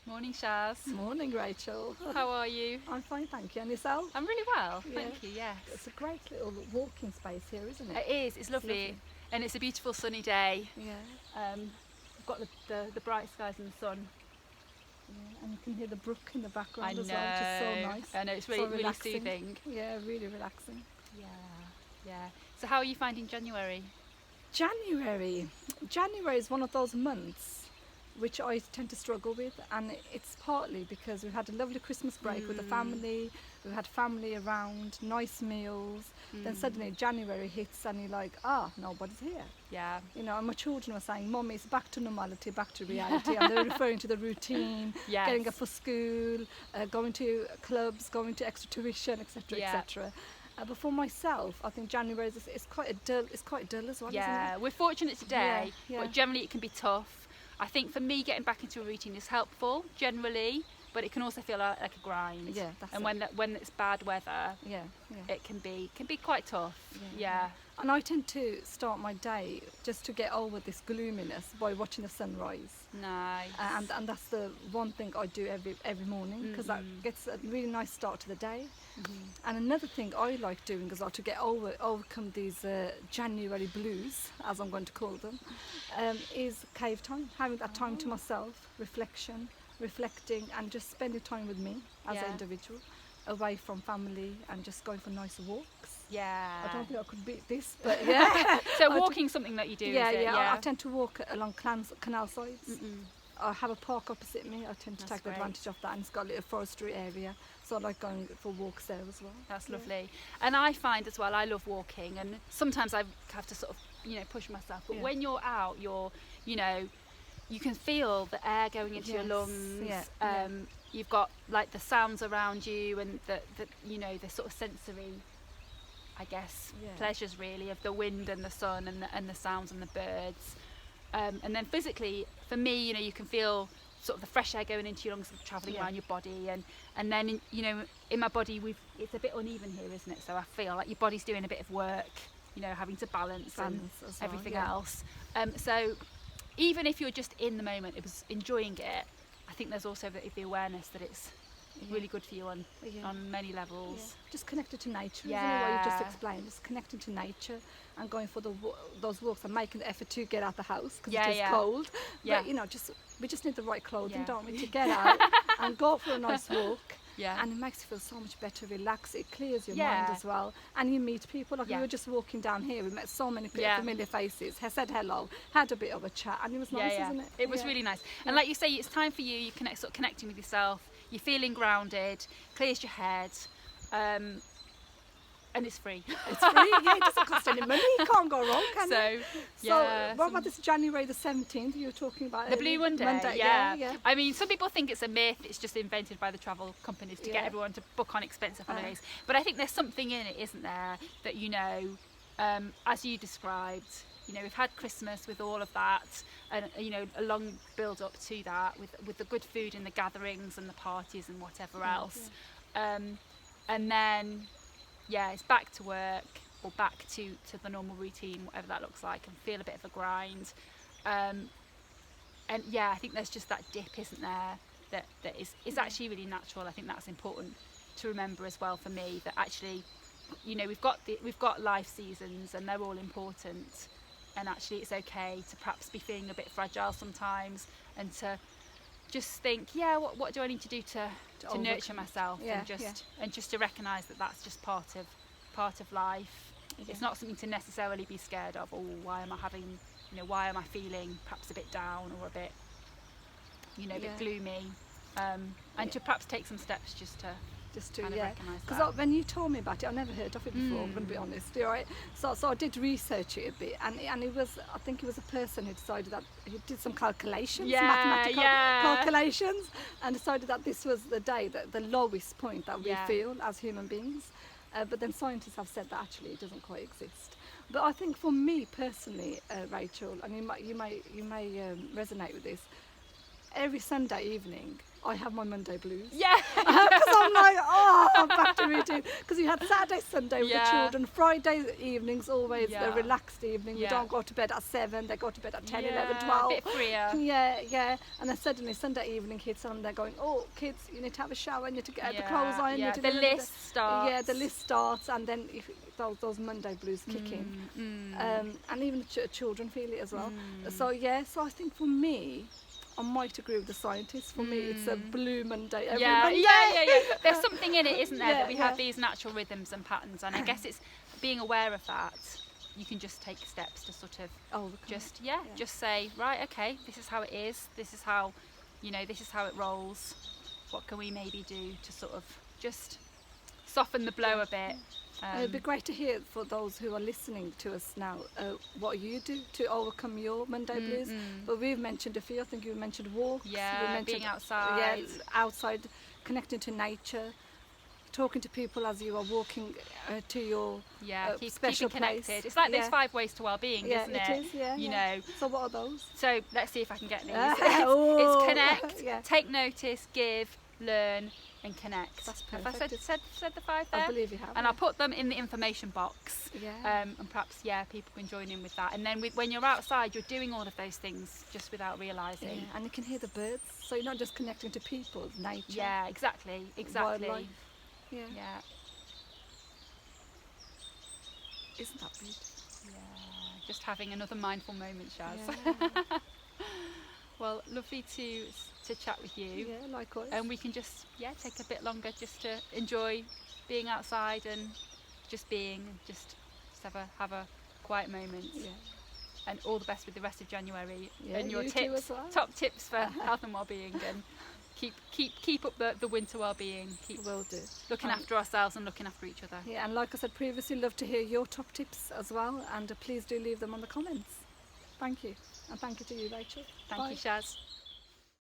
Morning, Shaz. Morning, Rachel. How are you? I'm fine, thank you. And yourself? I'm really well, Yeah. thank you, yes. It's a great little walking space here, isn't it? It is, it's lovely. And it's a beautiful sunny day. Yeah. We've got the bright skies and the sun. Yeah. And you can hear the brook in the I background know, as well, which is so nice. I know, it's really, So really relaxing. soothing. Yeah, really relaxing. Yeah. So how are you finding January? January is one of those months which I tend to struggle with, and it's partly because we've had a lovely Christmas break with the family, we've had family around, nice meals, then suddenly January hits and you're like, nobody's here. Yeah. You know, and my children were saying, Mum, it's back to normality, back to reality, and they're referring to the routine, Yes. getting up for school, going to clubs, going to extra tuition, etc., Yeah. etc. But for myself, I think January is quite dull as well, Yeah, isn't it? we're fortunate today, Yeah. but generally it can be tough. I think for me, getting back into a routine is helpful generally, but it can also feel like a grind. Yeah, that's and it. when it's bad weather, Yeah. it can be quite tough. Yeah. And I tend to start my day just to get over this gloominess by watching the sunrise. Nice. And that's the one thing I do every morning, because that gets a really nice start to the day. And another thing I like doing as well to get overcome these January blues, as I'm going to call them, is cave time, having that time to myself, reflecting and just spending time with me as an individual, away from family, and just going for nice walks. Yeah. I don't think I could beat this, but yeah. So walking's something that you do, Yeah, is it? yeah. I tend to walk along canal sides. I have a park opposite me. I tend to That's take advantage of that, and it's got a little forestry area, so I like going for walks there as well. That's lovely. And I find as well, I love walking, and sometimes I have to sort of, push myself. But when you're out, you can feel the air going into your lungs. You've got like the sounds around you, and the sort of sensory, I guess, pleasures really of the wind and the sun and the sounds and the birds. And then physically, for me, you can feel sort of the fresh air going into your lungs and travelling around your body, and then in my body it's a bit uneven here, isn't it? So I feel like your body's doing a bit of work, having to balance and as well, everything else. So even if you're just in the moment, it was enjoying it, I think there's also the awareness that it's really good for you on many levels. Yeah. Just connected to nature, isn't it? What you just explained, just connecting to nature and going for those walks and making the effort to get out the house because it is cold. But we just need the right clothing, don't we, to get out and go for a nice walk. Yeah. And it makes you feel so much better, relax. It clears your mind as well. And you meet people. Like we were just walking down here, we met so many familiar faces. I said hello, had a bit of a chat, and it was nice, isn't it? It was really nice. And like you say, it's time for you. You sort of connecting with yourself. You're feeling grounded, clears your head, and it's free. It's free, it doesn't cost any money. You can't go wrong, can you? So, what about this January the 17th you were talking about? The Blue Monday, yeah. I mean, some people think it's a myth. It's just invented by the travel companies to get everyone to book on expensive holidays. But I think there's something in it, isn't there, that as you described, we've had Christmas with all of that, and a long build up to that with the good food and the gatherings and the parties and whatever else, and then it's back to work or back to the normal routine, whatever that looks like, and feel a bit of a grind, and I think there's just that dip, isn't there, that is actually really natural. I think that's important to remember as well for me, that actually we've got life seasons and they're all important. And actually it's okay to perhaps be feeling a bit fragile sometimes, and to just think, what do I need to do to nurture myself, and just to recognise that that's just part of life. It's not something to necessarily be scared of. Why am I feeling perhaps a bit down or a bit bit gloomy, and to perhaps take some steps just to recognise that. Because when you told me about it, I never heard of it before, I'm going to be honest. Right? So I did research it a bit, and I think it was a person who decided that he did some calculations, mathematical calculations, and decided that this was the day, the lowest point that we feel as human beings. But then scientists have said that actually it doesn't quite exist. But I think for me personally, Rachel, and you may resonate with this. Every Sunday evening, I have my Monday blues. Yeah. Because I'm like, oh, I'm back to routine. Because you had Saturday, Sunday with the Yeah. children. Friday evenings, always Yeah. a relaxed evening. We Yeah. don't go to bed at 7, they go to bed at 10, Yeah, 11, a 12. bit freer. Yeah. And then suddenly, Sunday evening hits on, they're going, oh, kids, you need to have a shower, you need to get the clothes on. Yeah, You need to the do list starts. Yeah, the list starts, and then if those Monday blues kick in. And even the children feel it as well. So I think for me, I might agree with the scientists. For me, it's a blue Monday every Monday. Yeah. There's something in it, isn't there, Yeah, that we have yeah. these natural rhythms and patterns, and I guess it's being aware of that. You can just take steps to sort of just say, right, okay, this is how it is. This is how, this is how it rolls. What can we maybe do to sort of just soften the blow a bit? It'd be great to hear for those who are listening to us now what you do to overcome your Monday blues. But we've mentioned a few. I think you mentioned walks. Yeah, we mentioned, being outside. Yeah, outside, connecting to nature, talking to people as you are walking to your special keeping place. connected. It's like those 5 ways to well-being, isn't it? It is, yeah. You know. So what are those? So let's see if I can get these. Oh. It's connect, take notice, give, learn, and connect. That's Have perfect. I said the 5 there? I believe you have. And I'll put them in the information box. Yeah. And perhaps people can join in with that. And then when you're outside, you're doing all of those things just without realising. Yeah. And you can hear the birds, so you're not just connecting to people, nature. Yeah, exactly. Wildlife. Yeah. Yeah. Isn't that big? Yeah. Just having another mindful moment, Shaz. Yeah. Well, lovely to chat with you. Yeah, likewise. And we can just take a bit longer just to enjoy being outside and just being, just have a quiet moment. Yeah. And all the best with the rest of January and you your too tips, as well. top tips for health and well-being, and keep up the winter well-being. Will do. Looking after ourselves and looking after each other. Yeah, and like I said previously, love to hear your top tips as well, and please do leave them on the comments. Thank you, and thank you to you, Rachel. Thank you, Shaz.